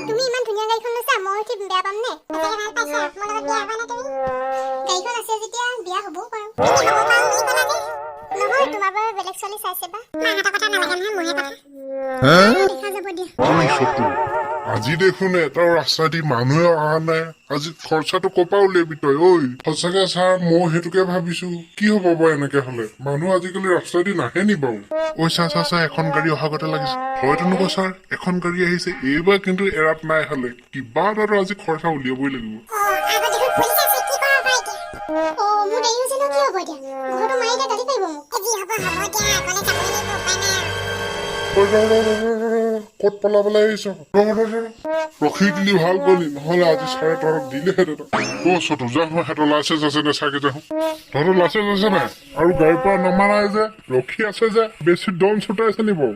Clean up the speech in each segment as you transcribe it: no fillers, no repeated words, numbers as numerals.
তুমি ইমান ধুনীয়া গাড়ীখন লৈছা, মই কি বেয়া পাম নে? ভাল পাইছা, মোৰ লগত বিয়া হ'বা নে তুমি? গাড়ীখন আছে যেতিয়া বিয়া হ'বও পাৰোঁ। নহয়, তোমাৰ বাবে বেলেগ ছোৱালী চাইছে বা। মাহঁতৰ কথা নালাগে নহয়, মোৰহে কথা। দেখা যাব দিয়া। আজি দেখোন এটা ৰাস্তা দি মানুহে অহা নাই। আজি খৰচাটো কপা উলিয়াবি তই? ঐ সঁচাকে ছাৰ, মই সেইটোকে ভাবিছো, কি হব বাৰু এনেকে হলে? মানুহ আজিকালি ৰাস্তা দি নাহে নি বাৰু? ঐ চা এখন গাড়ী অহা গতে লাগিছে। হয়তো নকয় ছাৰ, এখন গাড়ী আহিছে। এইবাৰ কিন্তু এৰাত নাই হলে কিবা এটা আজি খৰচা উলিয়াবই লাগিব। মোৰ দেৰি হৈছে ন, কি হ'ব এতিয়া? ঘৰটো মাৰি এতিয়া গালি পাৰিব মোক। যি হ'ব হ'ব দিয়া, আগলে যাবলৈ লাগিব, উপায় নাই আৰু। ক'ত পলাবলৈ আহিছ? ৰখি দিলি ভাল কৰিলি, নহলে আজি ছাৰে তহঁতক দিলেহেঁতেন। চতো যা, সিহঁতৰ লাইচেঞ্চ আছে নে চাগে যা। তহঁতৰ লাইচেঞ্চ আছে নাই? আৰু গাড়ীৰ পৰা নমা নাই যে, ৰখি আছে যে, বেছি দম ছুটাইছে নি বাৰু?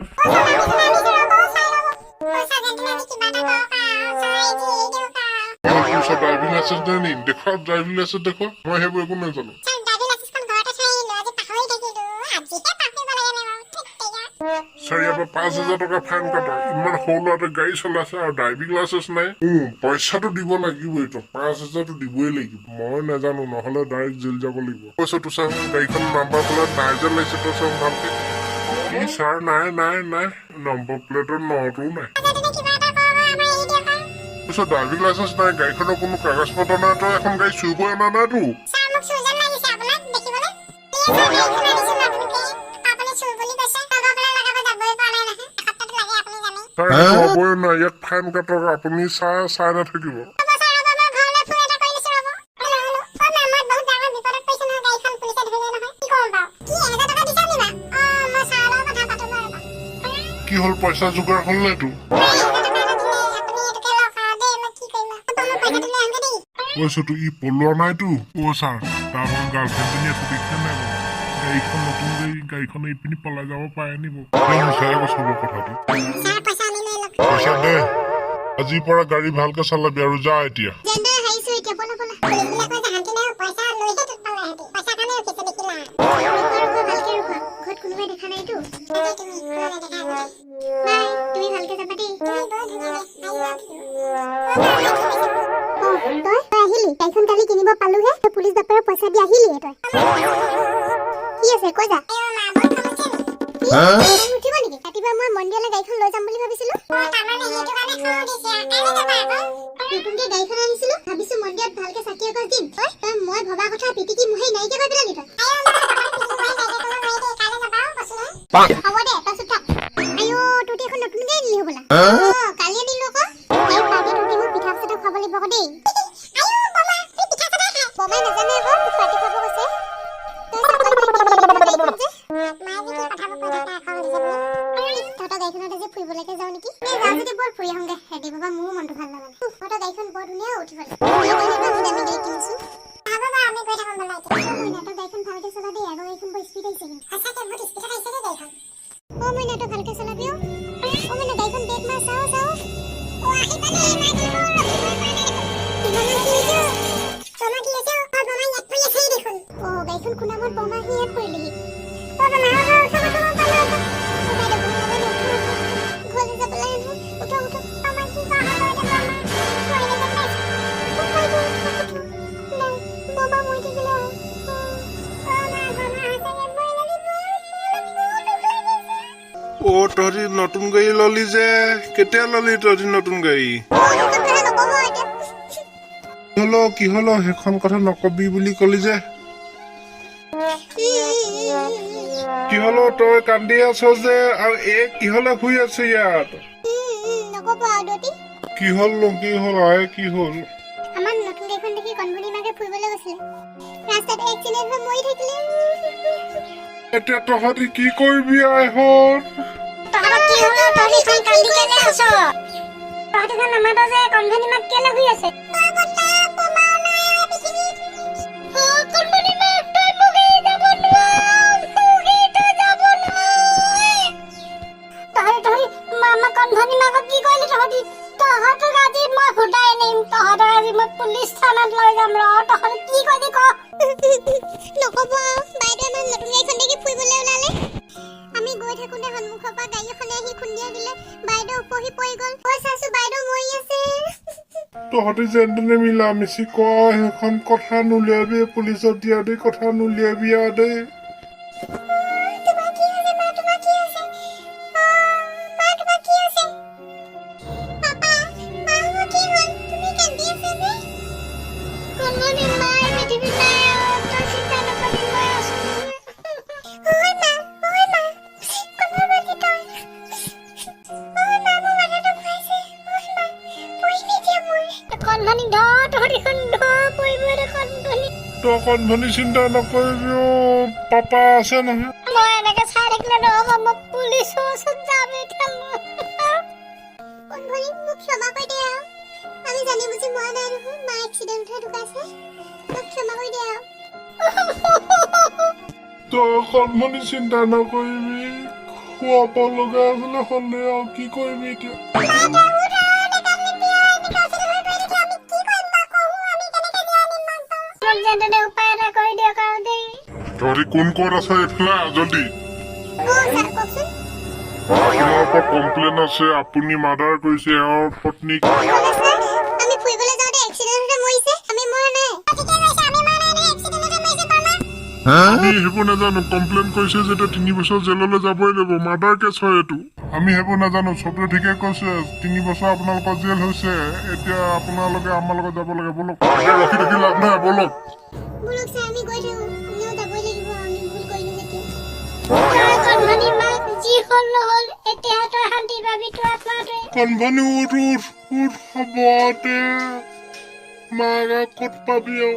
ড্ৰাইভিং লাইচেঞ্চ নাই নি? দেখুৱা ড্ৰাইভিং লাইচেঞ্চ দেখুৱা। মই সেইবোৰ একো নাজানো। ছাৰ, ইয়াৰ পৰা 5,000 টকা ফাইন কাটা। ইমান সৰু ল'ৰাটোৱে গাড়ী চলাইছে আৰু ড্ৰাইভিং লাইচেঞ্চ নাই। পইচাটো দিব লাগিবই, 5,000টো দিবই লাগিব। মই নাজানো, নহলে ডাইৰেক্ট জেল যাব লাগিব। কৈছো তো ছাৰ, গাড়ীখন নাম্বাৰ প্লেট নাই যেন লাগিছে। তই চাওঁ ভালকে। কি ছাৰ, নাই নম্বৰ প্লেটৰ নটোও নাই। ড্ৰাইভিং লাইচেঞ্চ নাই, গাড়ীখনৰ কোনো কাগজ পত্ৰ নাই। তই এখন গাড়ী চুৰিব অনা নাইতো। হ'বই নাই, ইয়াক ফাইন কাটক। আপুনি চাই নাথাকিব। কি হ'ল, পইচা যোগাৰ হ'ল নাইতো? কৈছো তো, ই পলোৱা নাইতো। ছাৰ, তাৰ গাৰ্লফ্ৰেণ্ডজনী আছে, দেখিছে নাই বাৰু? গাড়ীখন নতুন গাড়ীখন এইপিনি পলাই যাব পাৰে নি বাৰু? কথাটো পইচা দে। আজিৰ পৰা গাড়ী ভালকে চলাবি আৰু যা এতিয়া। গাড়ীখন কালি কিনিব পালোহে, পুলিচ বাপেৰে পইচা দি আহিলি। তই কি আছে কৈ যা। উঠিব নেকি? ৰাতিপুৱা মই মন্দিৰলৈ গাড়ীখন লৈ যাম বুলি ভাবিছিলো। নতুনকে গাড়ীখন আনিছিলো, ভাবিছো মন্দিৰত ভালকে চাকি এগছ দিম। তই মই ভবা কথা পিটিকি মুহেই নাইকিয়া কৰি পেলালি তই। হ'ব দে, তই চুপ থাক। আইঅ, তোৰ এখন নতুন গাড়ী দিলি হ'বলা। কালি দিলো আকৌ। এই পাৰ্টি তোৰ মোক পিঠা চিঠা খুৱাব লাগিব আকৌ দেই। বমাই নাজানে আকৌ পাৰ্টি খুৱাব কৈছে। তহঁতৰ গাড়ীখনতে যে ফুৰিবলৈকে যাওঁ নেকি? যাওঁ যদি বল ফুৰি আহোঁগে। হেৰি বাবা, মোৰো মনটো ভাল লগা নাই। তহঁতৰ গাড়ীখন বৰ ধুনীয়া উঠিবলৈ। কিনিছো। তহঁতৰ গাড়ীখন ভালকে চলা দেই, আগৰ গাড়ীখন বৰ স্পীড আহিছে কিন্তু। মইনা তই ভালকে চলাবি। মইনা গাড়ীখন ব্ৰেক মাৰ, চাওঁ। গাড়ীখন খুনামত বমা আহি ইয়াত পৰিলেহি। ঘৰলৈ যাব লাগে নহয়। উঠক। বমা মৰি থাকিলে। তহঁতি নতুন গাড়ী ললি যে, কেতিয়া ললি তহঁতি নতুন গাড়ী? কি হলো সেইখন কথা নকবি বুলি কলি যে? কি হলো তই কান্দি আছ যে, আৰু কিহলে শুই আছে ইয়াত? কি হ'ল কি হ'ল? আমাৰ নতুন গাড়ীখন দেখি কণভনী মাকে ফুৰিবলৈ গৈছিলে, ৰাস্তাত এক্সিডেণ্ট হৈ মৰি থাকিলে। এতিয়া তহঁতি কি কৰিবি আইহঁত? তহঁতি নামাত যে কণভনী মাক কেলে শুই আছে? পুলিচ থানাত লৈ যাম ৰ। তহঁতি কি কৰিবি ক? নকব। বাইদেউ আমাৰ নতুন গাড়ীখন দেখি ফুৰিবলৈ ওলালে। আমি গৈ থাকোঁতে সন্মুখৰ পৰা গাড়ী এখনে আহি খুন্দিয়াই দিলে। বাইদেউ পহি পৰি গ'ল ঐ চাচো বাইদেউ মৰি আছে তহঁতি যেনে মিলা মিছি কয় সেইখন কথা নুলিয়াবি পুলিচত দিয়া দেই কথা নুলিয়াবি আৰু দেই তোমাৰ কি হৈছে মা তোমাৰ কি হৈছে মা তোমাৰ কি হৈছে পাপা মা মোৰ কি হ'ল তুমি কান্দি আছা নে কোনোদিন নাই পৃথিৱীত নাই তই চিন্তা নকৰিবি মই আছো ঐ মা কোনোবা বান্ধি তই ঐ মা মোৰ মাথাটো ঘূৰাইছে ঐ মা পঢ়িবি দিয়া মই কণভনী ধৰ তহঁতিখন ধৰ পৰিব এটা কণভনী তই কণভনী চিন্তা নকৰিবি পাপা আছে নহয় মই এনেকে চাই থাকিলে নহ'ব মই পুলিচৰ ওচৰত যাম এতিয়া কণভনী মোক ক্ষমা কৰি দে আৰু আমি জানি বুজি মৰা নাই নহয় মা এক্সিডেণ্টহে ঢুকাইছে মোক ক্ষমা কৰি দে আৰু তই কণভনী চিন্তা নকৰিবি খুৱাব লগা আছিলে হ'লে আৰু কি কৰিবি এতিয়া উপায় এটা কৰি দিয়ক আৰু দেই তহঁতি কোন ক'ত আছে এইফালে জলদি ছাৰ কওকচোন আপোনাৰ ওপৰত কমপ্লেইন আছে আপুনি মাৰ্ডাৰ কৰিছে এওঁৰ পত্নীক আমি ফুৰিবলৈ যাওঁতে এক্সিডেণ্টতে মৰিছে আমি মৰা নাই ঠিকে কৈছে আমি মৰা নাই এক্সিডেণ্টতে মৰিছে পামা আমি সেইবোৰ নাজানো কমপ্লেইন কৰিছে যেতিয়া 3 বছৰ জেললৈ যাবই লাগিব মাৰ্ডাৰ কেছ হয় এইটো আমি সেইবোৰ নাজানো চবে ঠিকে কৈছে 3 বছৰ আপোনালোকৰ জেল হৈছে এতিয়া আপোনালোকে আমাৰ লগত যাব লাগে বলক ৰাখি ৰাখি লাভ নাই বলক বলক ছাৰ আমি গৈ থাকোঁ এনেও যাবই লাগিব আমি ভুল কৰিলোঁ যেতিয়া কণভনী মাক যি হ'ল নহ'ল এতিয়া তই শান্তি পাবি তোৰ আত্মাটোৱে কণভনী উঠ হ'ব দে মাক ক'ত পাবি আৰু